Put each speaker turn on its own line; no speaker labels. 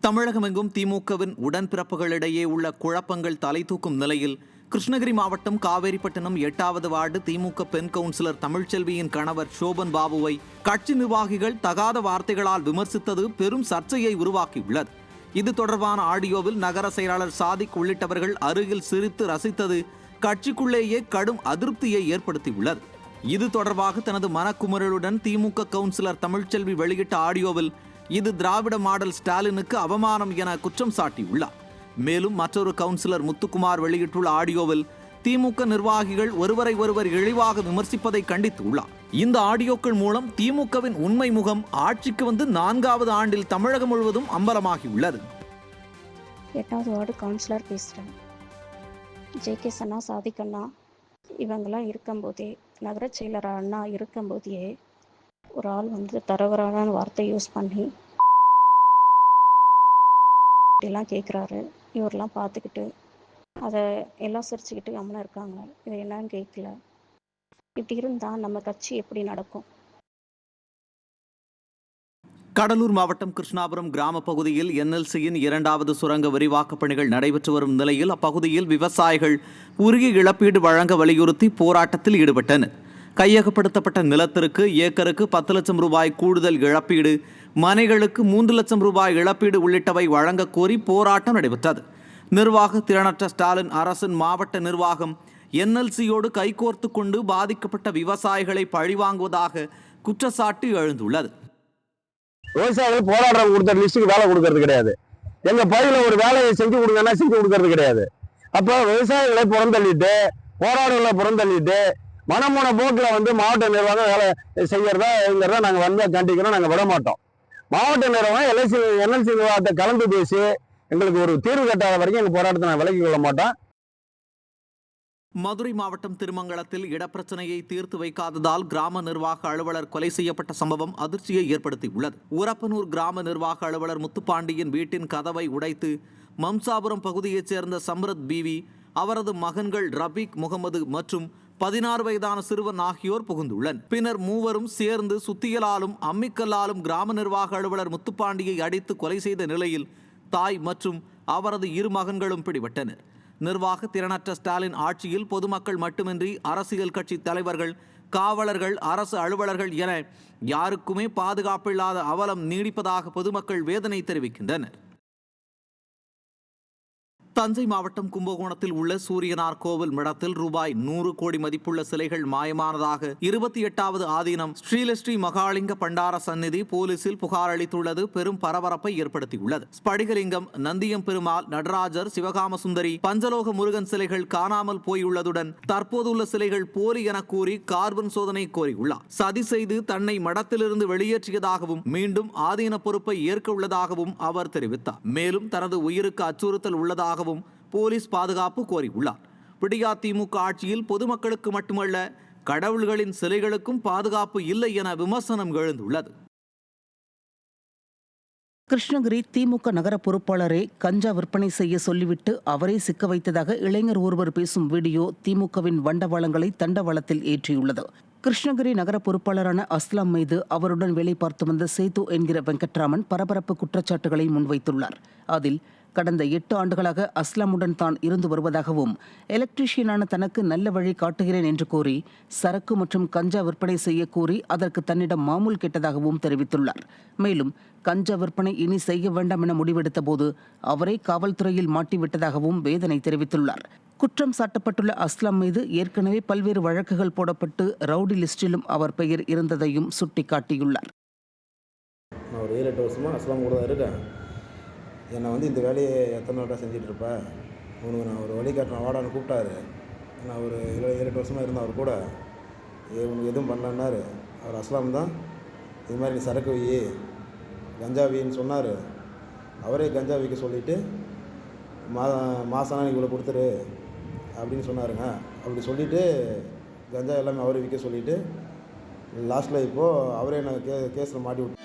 தமிழகமெங்கும் திமுகவின் உடன்பிறப்புகளிடையே உள்ள குழப்பங்கள் தலை தூக்கும் நிலையில் கிருஷ்ணகிரி மாவட்டம் காவேரிப்பட்டினம் 8வது வார்டு திமுக பெண் கவுன்சிலர் தமிழ்ச்செல்வியின் கணவர் சோபன் பாபுவை கட்சி நிர்வாகிகள் தகாத வார்த்தைகளால் விமர்சித்தது பெரும் சர்ச்சையை உருவாக்கியுள்ளது. இது தொடர்பான ஆடியோவில் நகர செயலாளர் சாதிக் உள்ளிட்டவர்கள் அருகில் சிரித்து ரசித்தது கட்சிக்குள்ளேயே கடும் அதிருப்தியை ஏற்படுத்தியுள்ளது. இது தொடர்பாக தனது மனக்குமுறலுடன் திமுக கவுன்சிலர் தமிழ்ச்செல்வி வெளியிட்ட ஆடியோவில் இது திராவிட மாடல் ஸ்டாலினுக்கு அவமானம் என குற்றம் சாட்டியுள்ளார். மேலும் மற்றொரு கவுன்சிலர் முத்துக்குமார் வெளியிட்டுள்ள ஆடியோவில் திமுக நிர்வாகிகள் ஒருவரை ஒருவர் இழிவாக விமர்சிப்பதை கண்டித்துள்ளார். இந்த ஆடியோக்கள் மூலம் திமுகவின் உண்மை முகம் ஆட்சிக்கு வந்து 4வது ஆண்டில் தமிழகம் முழுவதும் அம்பலமாகியுள்ளது.
8வது வார்டு கவுன்சிலர் பேசுகிறேன். ஜே.கே. அண்ணா, சாதிக் அண்ணா இவங்கெல்லாம் இருக்கும்போதே, நகர செயலர் அண்ணா இருக்கும்போதே ஒரு ஆள் தரவரான வார்த்தை யூஸ் பண்ணி எல்லாம் கேட்குறாரு. இவரெல்லாம் பார்த்துக்கிட்டு அதை எல்லாம் சிரிச்சுக்கிட்டு அம்மனா இருக்காங்க. இது என்னன்னு கேட்கல. இப்படி இருந்தால் நம்ம கட்சி எப்படி நடக்கும்?
கடலூர் மாவட்டம் கிருஷ்ணாபுரம் கிராம பகுதியில் NLCயின் 2வது சுரங்க விரிவாக்கப் பணிகள் நடைபெற்று வரும் நிலையில் அப்பகுதியில் விவசாயிகள் உரிய இழப்பீடு வழங்க வலியுறுத்தி போராட்டத்தில் ஈடுபட்டனர். கையகப்படுத்தப்பட்ட நிலத்திற்கு ஏக்கருக்கு 10 லட்சம் ரூபாய் கூடுதல் இழப்பீடு, மனைகளுக்கு 3 லட்சம் ரூபாய் இழப்பீடு உள்ளிட்டவை வழங்க கோரி போராட்டம் நடைபெற்றது. நிர்வாக திறனற்ற ஸ்டாலின் அரசின் மாவட்ட நிர்வாகம் NLCயோடு கைகோர்த்து கொண்டு பாதிக்கப்பட்ட விவசாயிகளை பழிவாங்குவதாக குற்றச்சாட்டு எழுந்துள்ளது.
விவசாயிகள் போராட்டம் கொடுத்த லிஸ்ட்டுக்கு வேலை கொடுக்கறது கிடையாது. எங்க பகுதியில் ஒரு வேலையை செஞ்சு கொடுங்கன்னா செஞ்சு கொடுக்கறது கிடையாது. அப்போ விவசாயிகளை புறந்தள்ளிட்டு, போராட்டங்களை புறந்தள்ளிட்டு மனமோன போக்கில் மாவட்ட நிர்வாகம் வேலை செய்யறதா நாங்கள் கண்டிக்கிறோம். நாங்கள் விட மாட்டோம். மாவட்ட நிர்வாகம் NLC நிர்வாகத்தை கலந்து பேசி எங்களுக்கு ஒரு தீர்வு கட்டாத வரைக்கும் எங்கள் போராட்டத்தை நாங்கள் விலக்கிக் கொள்ள மாட்டோம்.
மதுரை மாவட்டம் திருமங்கலத்தில் இடப்பிரச்சனையை தீர்த்து வைக்காததால் கிராம நிர்வாக அலுவலர் கொலை செய்யப்பட்ட சம்பவம் அதிர்ச்சியை ஏற்படுத்தியுள்ளது. உரப்பனூர் கிராம நிர்வாக அலுவலர் முத்துப்பாண்டியின் வீட்டின் கதவை உடைத்து மம்சாபுரம் பகுதியைச் சேர்ந்த சம்ரத் பிவி, அவரது மகன்கள் ரபீக் முகமது மற்றும் 16 வயதான சிறுவன் ஆகியோர் புகுந்துள்ளனர். பின்னர் மூவரும் சேர்ந்து சுத்தியலாலும் அம்மிக்கல்லாலும் கிராம நிர்வாக அலுவலர் முத்துப்பாண்டியை அடித்து கொலை செய்த நிலையில் தாய் மற்றும் அவரது 2 மகன்களும் பிடிபட்டனர். நிர்வாக திறனற்ற ஸ்டாலின் ஆட்சியில் பொதுமக்கள் மட்டுமின்றி அரசியல் கட்சி தலைவர்கள், காவலர்கள், அரசு அலுவலர்கள் என யாருக்குமே பாதுகாப்பில்லாத அவலம் நீடிப்பதாக பொதுமக்கள் வேதனை தெரிவிக்கின்றனர். தஞ்சை மாவட்டம் கும்பகோணத்தில் உள்ள சூரியனார் கோவில் மடத்தில் ரூபாய் 100 கோடி மதிப்புள்ள சிலைகள் மாயமானதாக 28வது ஆதீனம் ஸ்ரீலஸ்ரீ மகாலிங்க பண்டார சந்நிதி போலீசில் புகார் அளித்துள்ளது பெரும் பரபரப்பை ஏற்படுத்தியுள்ளது. ஸ்படிகலிங்கம், நந்தியம் பெருமாள், நடராஜர், சிவகாம சுந்தரி, பஞ்சலோக முருகன் சிலைகள் காணாமல் போயுள்ளதுடன் தற்போதுள்ள சிலைகள் போலி என கூறி கார்பன் சோதனை கோரியுள்ளார். சதி செய்து தன்னை மடத்திலிருந்து வெளியேற்றியதாகவும் மீண்டும் ஆதீன பொறுப்பை ஏற்க உள்ளதாகவும் அவர் தெரிவித்தார். மேலும் தனது உயிருக்கு அச்சுறுத்தல் உள்ளதாக போலீஸ் பாதுகாப்பு கோரியுள்ளார். விடியா திமுக ஆட்சியில் பொதுமக்களுக்கு மட்டுமல்ல கடவுள்களின் சிலைகளுக்கும் பாதுகாப்பு இல்லை என விமர்சனம் எழுந்துள்ளது.
கிருஷ்ணகிரி திமுக நகர பொறுப்பாளரை கஞ்சா விற்பனை செய்ய சொல்லிவிட்டு அவரே சிக்க வைத்ததாக இளைஞர் ஒருவர் பேசும் வீடியோ திமுகவின் வண்டவாளங்களை தண்டவாளத்தில் ஏற்றியுள்ளது. கிருஷ்ணகிரி நகர பொறுப்பாளரான அஸ்லாம் மீது அவருடன் வேலை பார்த்து வந்த சேது என்கிற வெங்கட்ராமன் பரபரப்பு குற்றச்சாட்டுகளை முன்வைத்துள்ளார். அதில் கடந்த 8 ஆண்டுகளாக அஸ்லாமுடன் தான் இருந்து வருவதாகவும் எலக்ட்ரீஷியனான தனக்கு நல்ல வழி காட்டுகிறேன் என்று கூறி சரக்கு மற்றும் கஞ்சா விற்பனை செய்ய கூறி அதற்கு தன்னிடம் மாமூல் கேட்டதாகவும் தெரிவித்துள்ளார். மேலும் கஞ்சா விற்பனை இனி செய்ய வேண்டாம் என முடிவெடுத்த போது அவரை காவல்துறையில் மாட்டிவிட்டதாகவும் வேதனை தெரிவித்துள்ளார். குற்றம் சாட்டப்பட்டுள்ள அஸ்லாம் மீது ஏற்கனவே பல்வேறு வழக்குகள் போடப்பட்டு ரவுடி லிஸ்டிலும் அவர் பெயர் இருந்ததையும் சுட்டிக்காட்டியுள்ளார்.
நான் ஒரு 7-8 வருஷமாக அஸ்லாம் கூட தான் இருக்கேன். என்னை இந்த வேலையை எத்தனை நாளாக செஞ்சிட்ருப்பேன், உனக்கு நான் ஒரு வழிகாட்டின வாடான்னு கூப்பிட்டாரு. நான் ஒரு 7-8 வருஷமாக இருந்தேன் அவர் கூட. உனக்கு எதுவும் பண்ணலன்னாரு. அவர் அஸ்லாம் தான் இது மாதிரி நீ சரக்கு வை, கஞ்சா வின்னு சொன்னார். அவரே கஞ்சா விற்க சொல்லிவிட்டு மாதம் இவ்வளோ கொடுத்துரு அப்படின்னு சொன்னாருங்க. அப்படி சொல்லிவிட்டு கஞ்சா எல்லாமே அவரே விற்க சொல்லிவிட்டு லாஸ்ட்டில் இப்போது அவரே நான் கேஸில் மாட்டி விட்டு